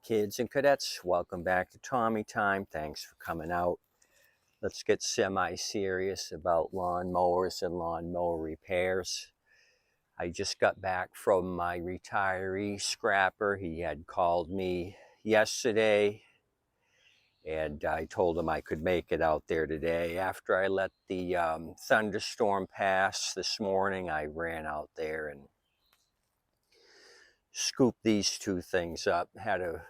Kids and cadets, welcome back to Tommy Time. Thanks for coming out. Let's get semi-serious about lawn mowers and lawn mower repairs. I just got back from my retiree scrapper. He had called me yesterday and I told him I could make it out there today. After I let the thunderstorm pass this morning, I ran out there and scooped these two things up. Had a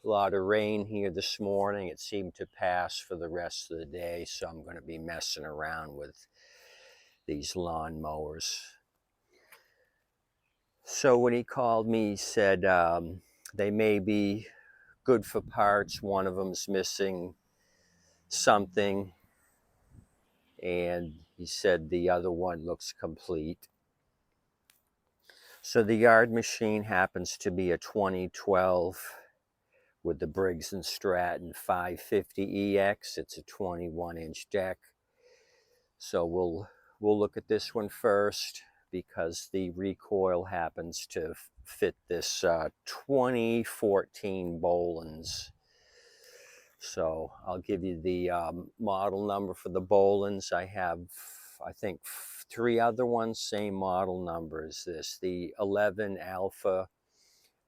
lot of rain here this morning. It seemed to pass for the rest of the day, so I'm going to be messing around with these lawn mowers. So when he called me, he said they may be good for parts. One of them's missing something, and he said the other one looks complete. So the yard machine happens to be a 2012 with the Briggs & Stratton 550EX. It's a 21-inch deck. So we'll look at this one first because the Recoil happens to fit this 2014 Bolens. So I'll give you the model number for the Bolens. I have, I think, 3 other ones, same model number as this. The 11 Alpha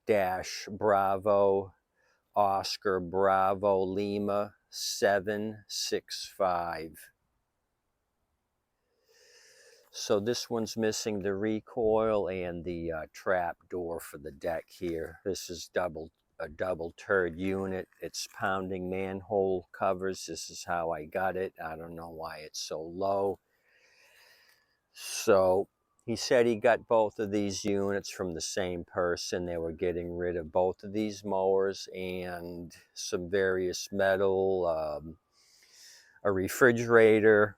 Dash Bravo Oscar Bravo Lima 765. So this one's missing the recoil and the trap door for the deck here. This is a double turd unit. It's pounding manhole covers. This is how I got it. I don't know why it's so low. So he said he got both of these units from the same person. They were getting rid of both of these mowers and some various metal, a refrigerator.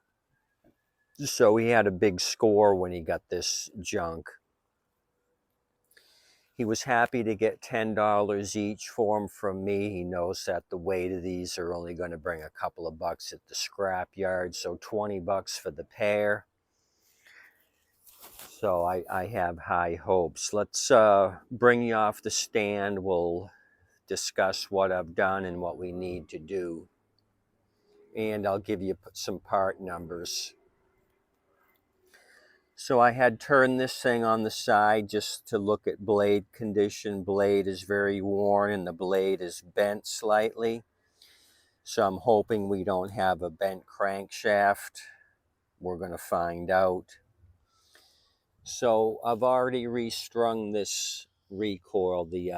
So he had a big score when he got this junk. He was happy to get $10 each for them from me. He knows that the weight of these are only going to bring a couple of bucks at the scrap yard, so 20 bucks for the pair. So I have high hopes. Let's bring you off the stand. We'll discuss what I've done and what we need to do. And I'll give you some part numbers. So I had turned this thing on the side just to look at blade condition. Blade is very worn and the blade is bent slightly. So I'm hoping we don't have a bent crankshaft. We're going to find out. So I've already restrung this recoil. The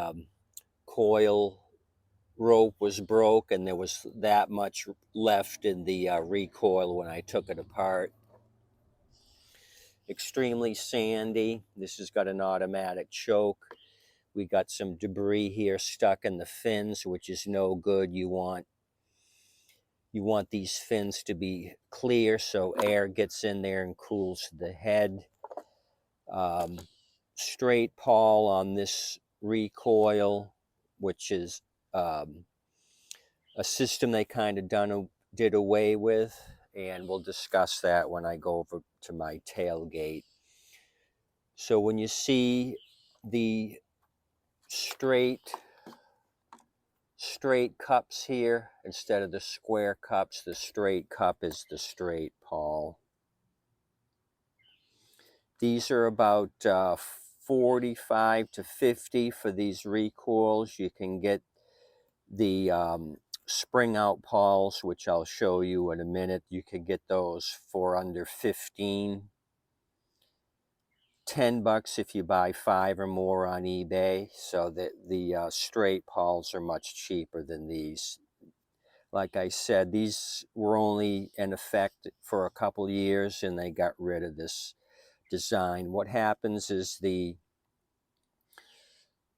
coil rope was broke and there was that much left in the recoil when I took it apart. Extremely sandy. This has got an automatic choke. We got some debris here stuck in the fins, which is no good. You want these fins to be clear so air gets in there and cools the head. Straight pawl on this recoil, which is a system they kind of did away with, and we'll discuss that when I go over to my tailgate. So when you see the straight cups here instead of the square cups, the straight cup is the straight pawl. These are about 45 to 50 for these recoils. You can get the spring out pawls, which I'll show you in a minute. You could get those for under 15. 10 bucks if you buy 5 or more on eBay. So that the straight pawls are much cheaper than these. Like I said, these were only in effect for a couple years and they got rid of this design. What happens is the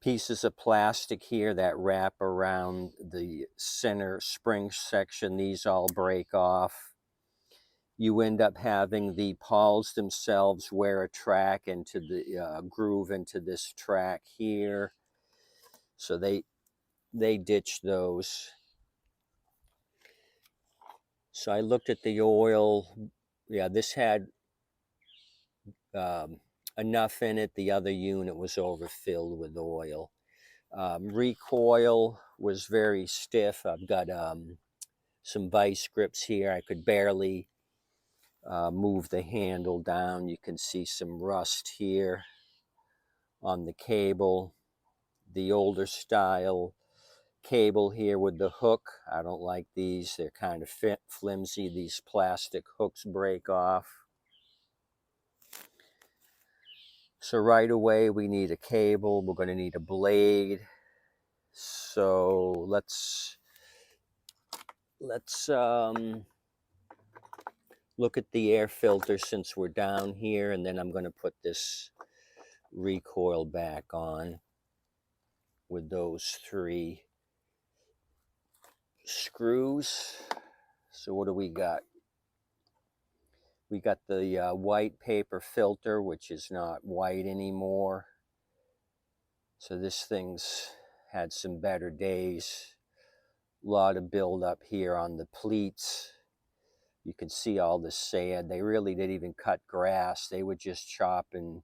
pieces of plastic here that wrap around the center spring section, these all break off. You end up having the pawls themselves wear a track into the groove into this track here. So they ditch those. So I looked at the oil. Yeah, this had enough in it. The other unit was overfilled with oil. Recoil was very stiff. I've got some vice grips here. I could barely move the handle down. You can see some rust here on the cable. The older style cable here with the hook, I don't like these. They're kind of flimsy. These plastic hooks break off. So right away we need a cable. We're going to need a blade. So let's look at the air filter since we're down here, and then I'm going to put this recoil back on with those 3 screws. So what do we got? We got the white paper filter, which is not white anymore. So this thing's had some better days. A lot of buildup here on the pleats. You can see all the sand. They really didn't even cut grass. They were just chopping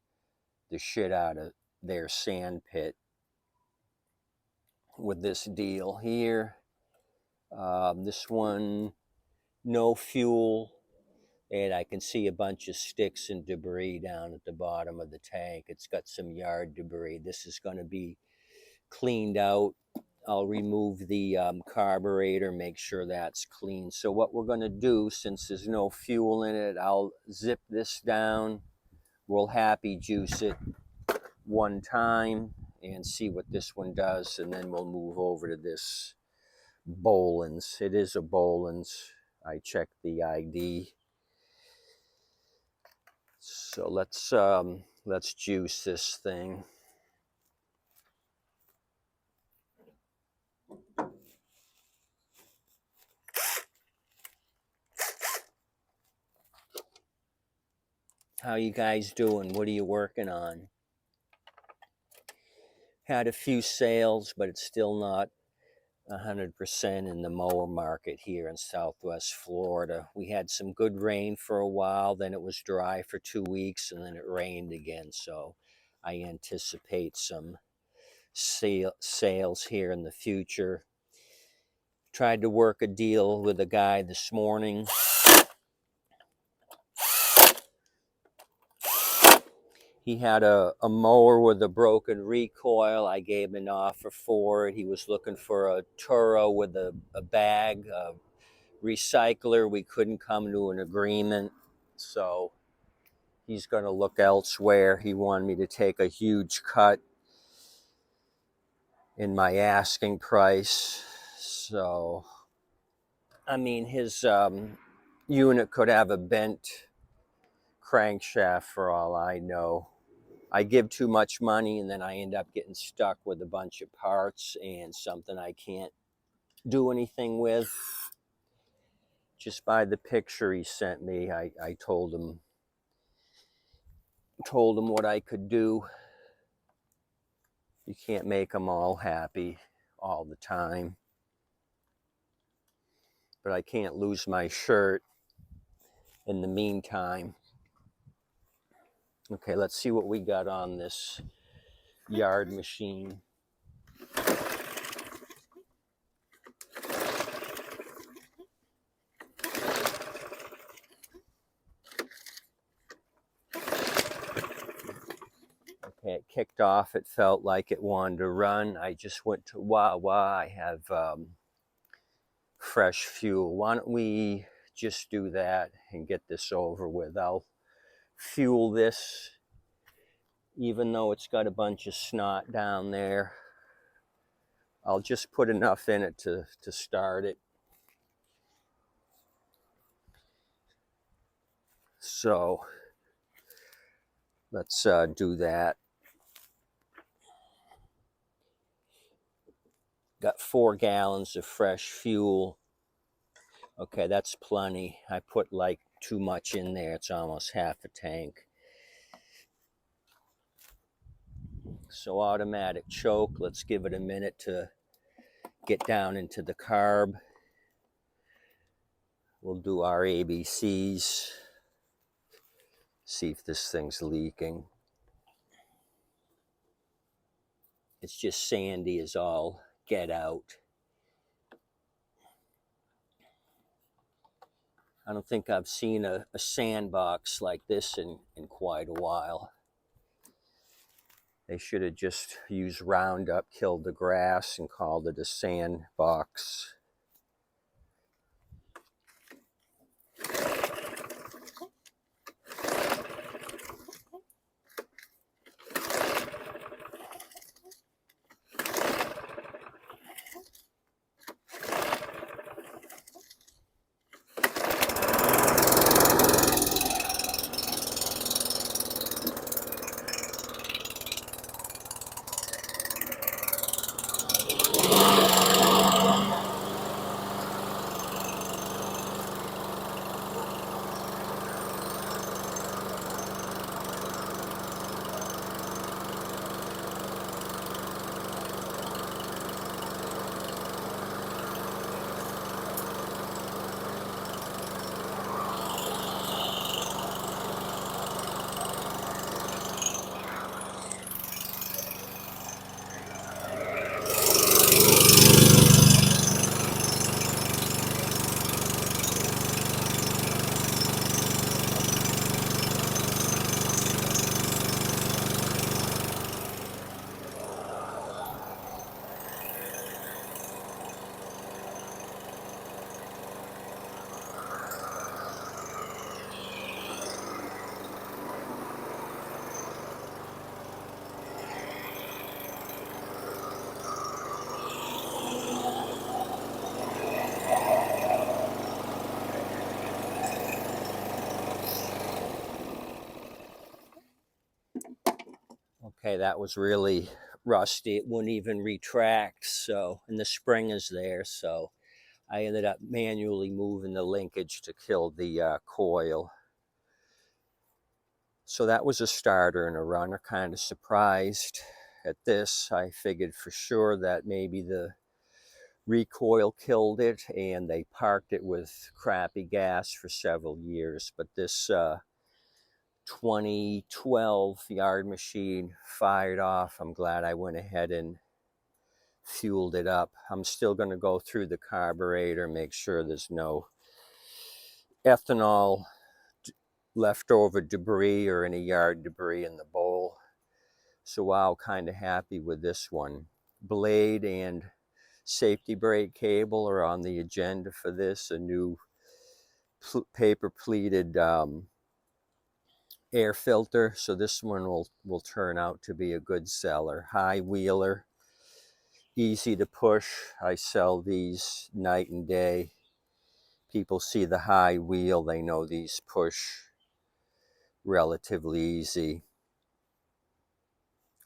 the shit out of their sand pit with this deal here. This one, no fuel. And I can see a bunch of sticks and debris down at the bottom of the tank. It's got some yard debris. This is going to be cleaned out. I'll remove the carburetor, make sure that's clean. So what we're going to do, since there's no fuel in it, I'll zip this down. We'll happy juice it one time and see what this one does, and then we'll move over to this Bolens. It is a Bolens. I checked the ID. So let's juice this thing. How you guys doing? What are you working on? Had a few sales, but it's still not 100% in the mower market here in Southwest Florida. We had some good rain for a while, then it was dry for 2 weeks, and then it rained again. So I anticipate some sales here in the future. Tried to work a deal with a guy this morning. He had a mower with a broken recoil. I gave him an offer for it. He was looking for a Turo with a bag, a recycler. We couldn't come to an agreement, so he's going to look elsewhere. He wanted me to take a huge cut in my asking price. So, I mean, his unit could have a bent crankshaft for all I know. I give too much money and then I end up getting stuck with a bunch of parts and something I can't do anything with. Just by the picture he sent me, I told him what I could do. You can't make them all happy all the time. But I can't lose my shirt in the meantime. Okay, let's see what we got on this yard machine. Okay, it kicked off. It felt like it wanted to run. I just went to Wawa. I have fresh fuel. Why don't we just do that and get this over with? I'll fuel this, even though it's got a bunch of snot down there. I'll just put enough in it to start it. So let's do that. Got 4 gallons of fresh fuel. Okay, that's plenty. I put like too much in there. It's almost half a tank. So automatic choke. Let's give it a minute to get down into the carb. We'll do our ABCs. See if this thing's leaking. It's just sandy as all get out. I don't think I've seen a sandbox like this in quite a while. They should have just used Roundup, killed the grass, and called it a sandbox. Okay, that was really rusty. It wouldn't even retract. So, and the spring is there. So I ended up manually moving the linkage to kill the coil. So that was a starter and a runner. Kind of surprised at this. I figured for sure that maybe the recoil killed it and they parked it with crappy gas for several years. But this 2012 yard machine fired off. I'm glad I went ahead and fueled it up. I'm still going to go through the carburetor, make sure there's no ethanol leftover debris or any yard debris in the bowl. So wow, kind of happy with this one. Blade and safety brake cable are on the agenda for this. A new paper pleated air filter. So this one will turn out to be a good seller. High wheeler, easy to push. I sell these night and day. People see the high wheel, they know these push relatively easy.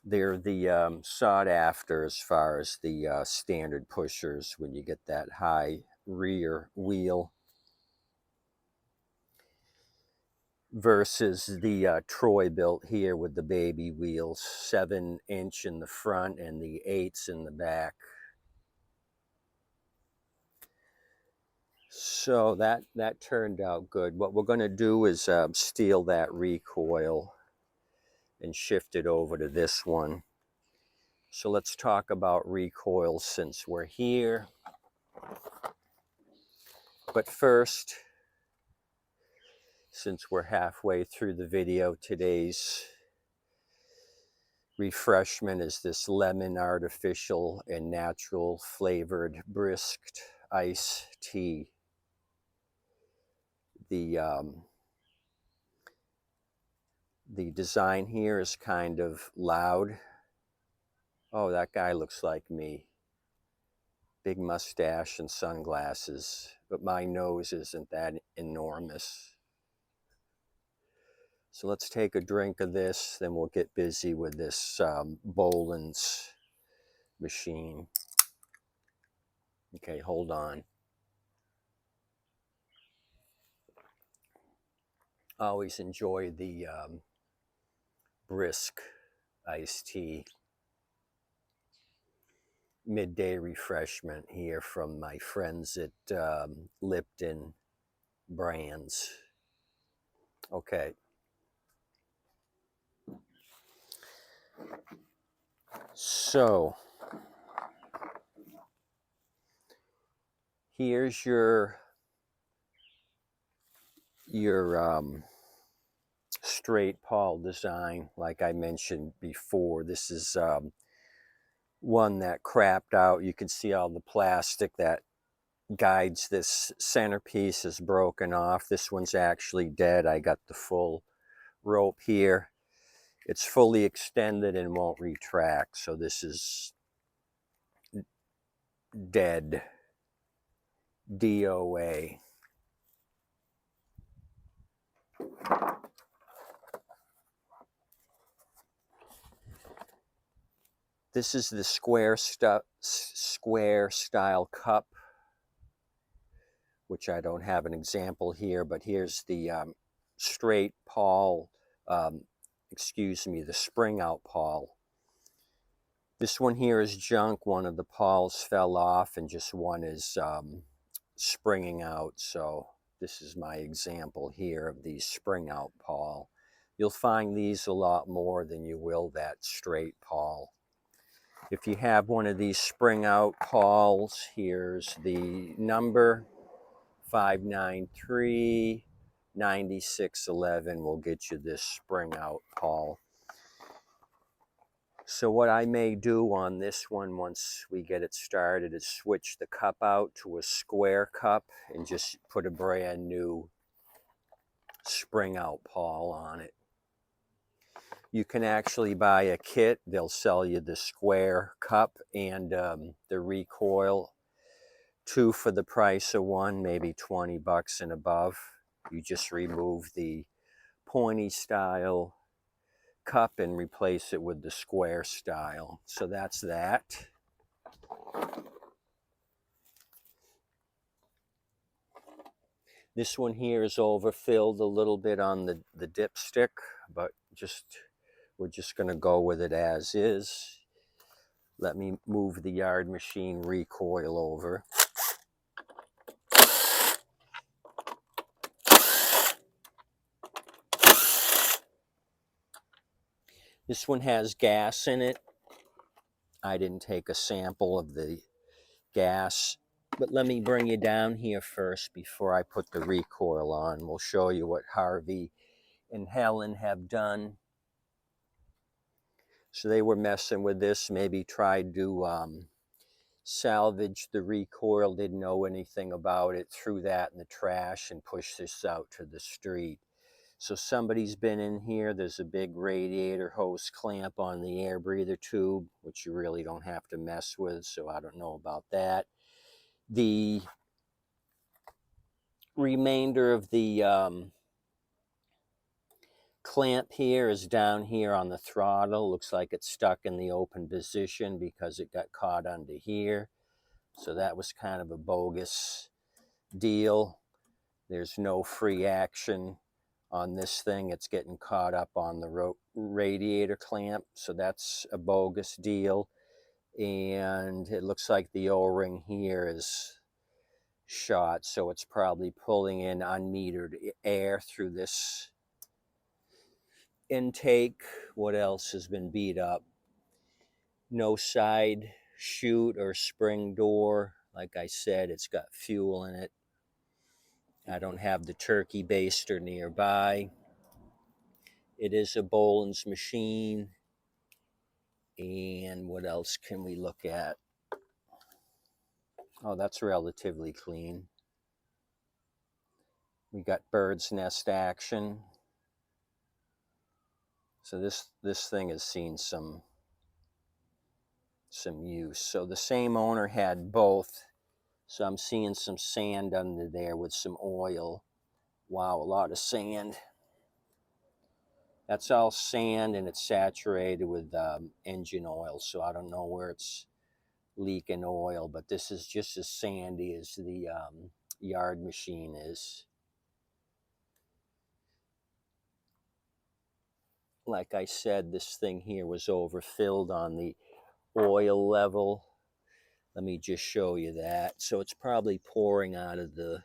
They're the sought after as far as the standard pushers when you get that high rear wheel versus the Troy built here with the baby wheels, 7-inch in the front and the 8s in the back. So that turned out good. What we're going to do is steal that recoil and shift it over to this one. So let's talk about recoil since we're here. But first, since we're halfway through the video, today's refreshment is this lemon artificial and natural flavored brisked iced tea. The design here is kind of loud. Oh, that guy looks like me. Big mustache and sunglasses, but my nose isn't that enormous. So let's take a drink of this, then we'll get busy with this Bolens machine. Okay, hold on. Always enjoy the brisk iced tea. Midday refreshment here from my friends at Lipton Brands. Okay. So here's your straight pawl design. Like I mentioned before, this is one that crapped out. You can see all the plastic that guides this centerpiece is broken off. This one's actually dead. I got the full rope here. It's fully extended and won't retract, so this is dead. DOA. This is the square style cup, which I don't have an example here, but here's the straight pawl, excuse me, the spring out pawl. This one here is junk. One of the pawls fell off and just one is springing out. So this is my example here of the spring out pawl. You'll find these a lot more than you will that straight pawl. If you have one of these spring out pawls, here's the number 593-9611 will get you this spring out pawl. So what I may do on this one once we get it started is switch the cup out to a square cup and just put a brand new spring out pawl on it. You can actually buy a kit. They'll sell you the square cup and the recoil, two for the price of one, maybe 20 bucks and above. You just remove the pointy style cup and replace it with the square style. So that's that. This one here is overfilled a little bit on the dipstick, but we're just going to go with it as is. Let me move the yard machine recoil over. This one has gas in it. I didn't take a sample of the gas, but let me bring you down here first before I put the recoil on. We'll show you what Harvey and Helen have done. So they were messing with this, maybe tried to salvage the recoil, didn't know anything about it, threw that in the trash and pushed this out to the street. So somebody's been in here. There's a big radiator hose clamp on the air breather tube, which you really don't have to mess with, so I don't know about that. The remainder of the clamp here is down here on the throttle. Looks like it's stuck in the open position because it got caught under here. So that was kind of a bogus deal. There's no free action on this thing. It's getting caught up on the radiator clamp. So that's a bogus deal. And it looks like the O-ring here is shot. So it's probably pulling in unmetered air through this intake. What else has been beat up? No side chute or spring door. Like I said, it's got fuel in it. I don't have the turkey baster nearby. It is a Bolens machine. And what else can we look at? Oh, that's relatively clean. We got bird's nest action. So this thing has seen some use. So the same owner had both. So I'm seeing some sand under there with some oil. Wow, a lot of sand. That's all sand and it's saturated with engine oil. So I don't know where it's leaking oil, but this is just as sandy as the yard machine is. Like I said, this thing here was overfilled on the oil level. Let me just show you that. So it's probably pouring out of the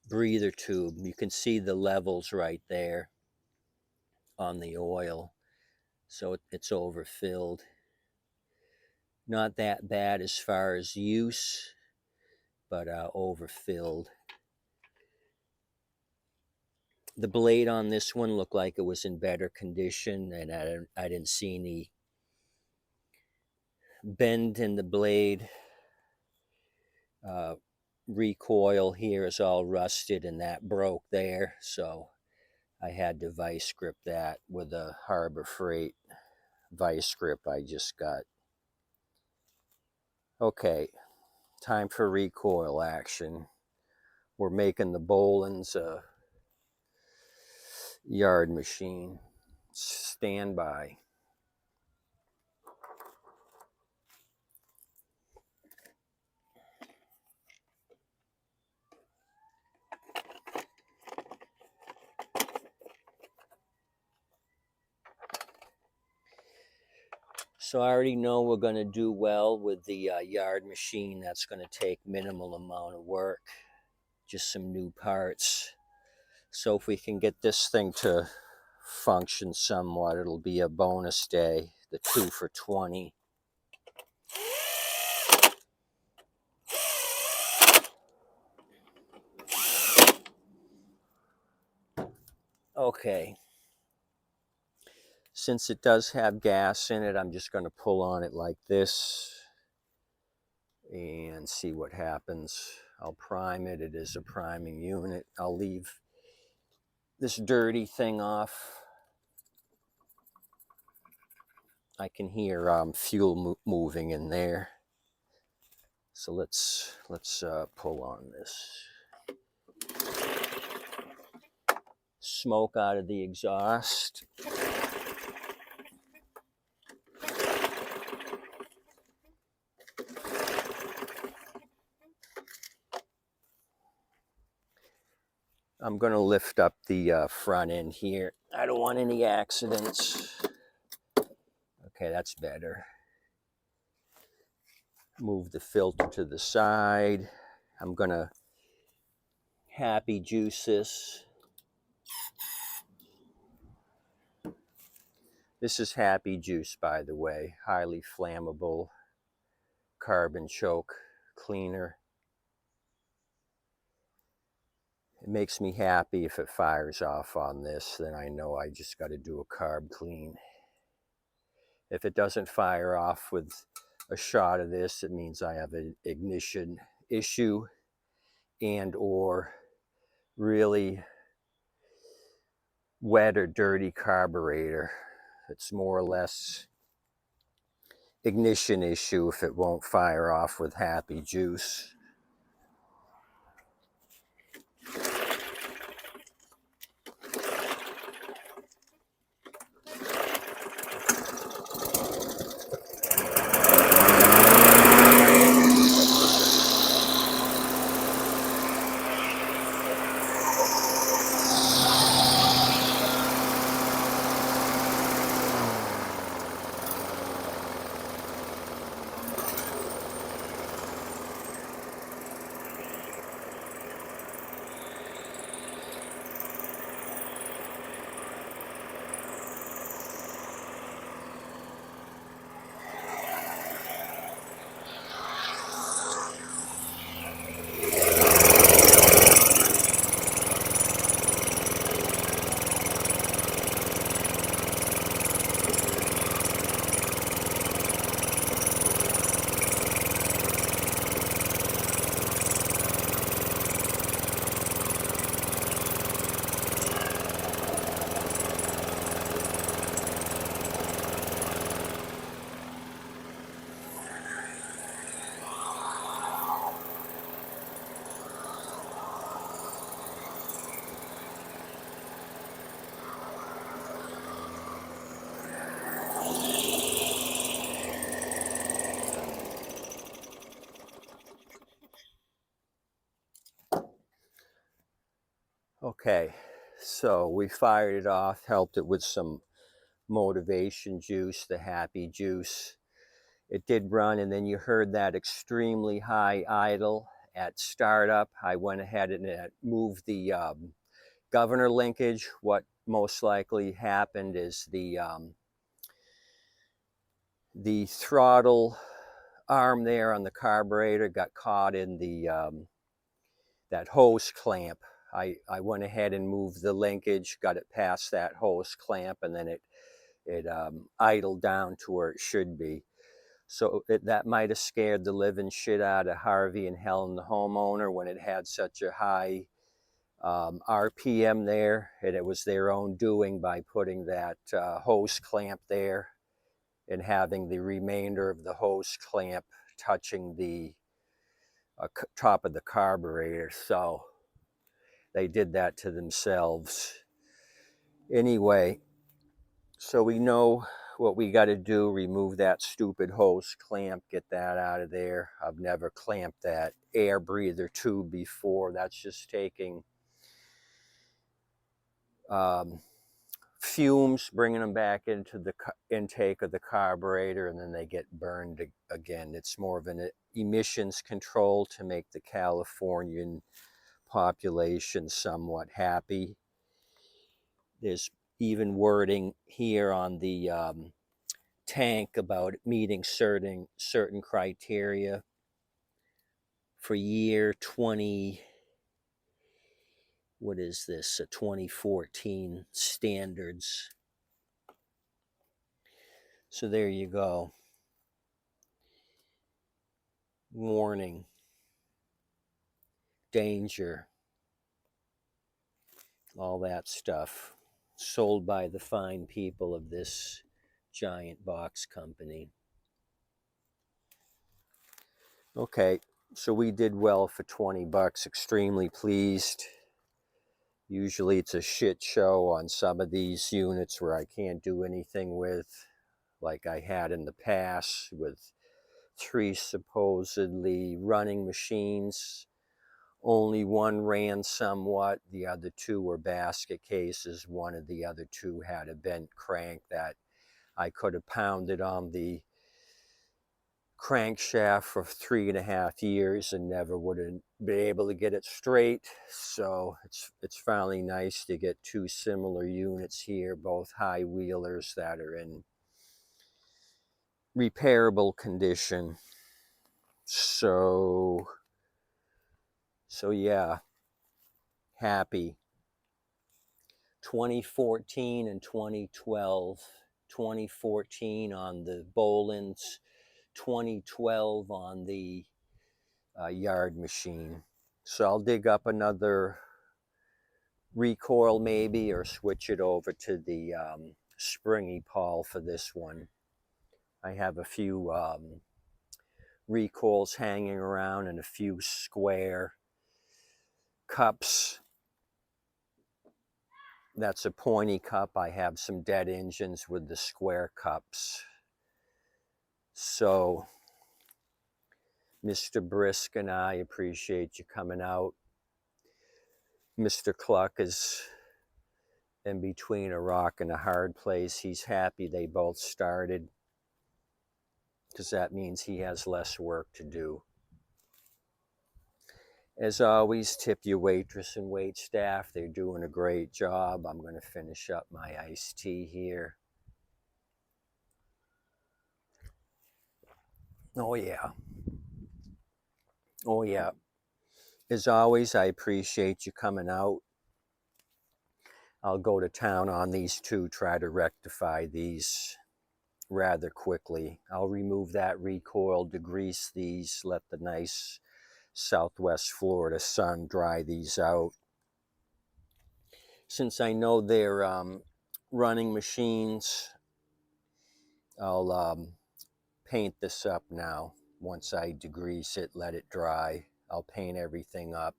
breather tube. You can see the levels right there on the oil. So it's overfilled. Not that bad as far as use, but overfilled. The blade on this one looked like it was in better condition, and I didn't see any bend in the blade. Recoil here is all rusted, and that broke there, so I had to vice grip that with a Harbor Freight vice grip I just got. Okay, time for recoil action. We're making the Bolens yard machine. Stand by. So I already know we're going to do well with the yard machine. That's going to take minimal amount of work, just some new parts. So if we can get this thing to function somewhat, it'll be a bonus day, the 2 for 20. Okay, since it does have gas in it, I'm just going to pull on it like this and see what happens. I'll prime it. It is a priming unit. I'll leave this dirty thing off. I can hear fuel moving in there. So let's pull on this. Smoke out of the exhaust. I'm going to lift up the front end here. I don't want any accidents. Okay, that's better. Move the filter to the side. I'm going to happy juice this. This is happy juice, by the way. Highly flammable carbon choke cleaner. It makes me happy if it fires off on this, then I know I just got to do a carb clean. If it doesn't fire off with a shot of this, it means I have an ignition issue and or really wet or dirty carburetor. It's more or less ignition issue if it won't fire off with happy juice. Okay, so we fired it off, helped it with some motivation juice, the happy juice. It did run, and then you heard that extremely high idle at startup, I went ahead and moved the governor linkage. What most likely happened is the throttle arm there on the carburetor got caught in the that hose clamp. I went ahead and moved the linkage, got it past that hose clamp, and then it idled down to where it should be. So that might have scared the living shit out of Harvey and Helen, the homeowner, when it had such a high RPM there, and it was their own doing by putting that hose clamp there and having the remainder of the hose clamp touching the top of the carburetor. So they did that to themselves. Anyway, so we know what we got to do. Remove that stupid hose clamp, get that out of there. I've never clamped that air breather tube before. That's just taking fumes, bringing them back into the intake of the carburetor, and then they get burned again. It's more of an emissions control to make the Californian population somewhat happy. There's even wording here on the tank about meeting certain criteria for year 20, what is this, 2014 standards. So there you go. Warning, danger, all that stuff, sold by the fine people of this giant box company. Okay, so we did well for 20 bucks, extremely pleased. Usually it's a shit show on some of these units where I can't do anything with, like I had in the past with 3 supposedly running machines. Only one ran somewhat, the other 2 were basket cases. One of the other 2 had a bent crank that I could have pounded on the crankshaft for 3.5 years and never would have been able to get it straight. So it's finally nice to get 2 similar units here, both high wheelers that are in repairable condition. So yeah, happy. 2014 and 2012. 2014 on the Bolens, 2012 on the yard machine. So I'll dig up another Recoil maybe, or switch it over to the springy pawl for this one. I have a few Recoils hanging around and a few square cups. That's a pointy cup. I have some dead engines with the square cups. So Mr. Brisk and I appreciate you coming out. Mr. Cluck is in between a rock and a hard place. He's happy they both started, because that means he has less work to do. As always, tip your waitress and wait staff. They're doing a great job. I'm going to finish up my iced tea here. Oh yeah. Oh yeah. As always, I appreciate you coming out. I'll go to town on these 2, try to rectify these rather quickly. I'll remove that recoil, degrease these, let the nice Southwest Florida sun dry these out. Since I know they're running machines, I'll paint this up now. Once I degrease it, let it dry, I'll paint everything up.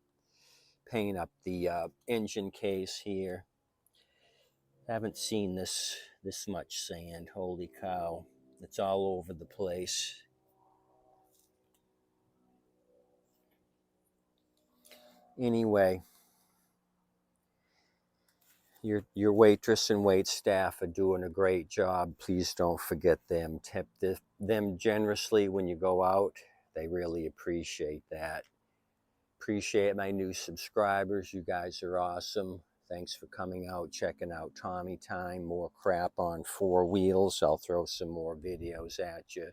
Paint up the engine case here. Haven't seen this much sand. Holy cow. It's all over the place. Anyway, your waitress and wait staff are doing a great job. Please don't forget them. Tip them generously when you go out. They really appreciate that. Appreciate my new subscribers. You guys are awesome. Thanks for coming out, checking out Tommy Time. More crap on four wheels. I'll throw some more videos at you.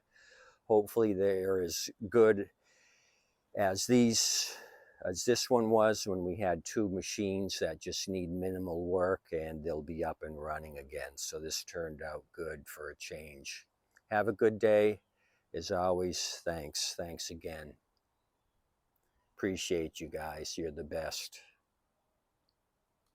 Hopefully they're as good as this one was when we had two machines that just need minimal work, and they'll be up and running again. So this turned out good for a change. Have a good day. As always, thanks again. Appreciate you guys. You're the best.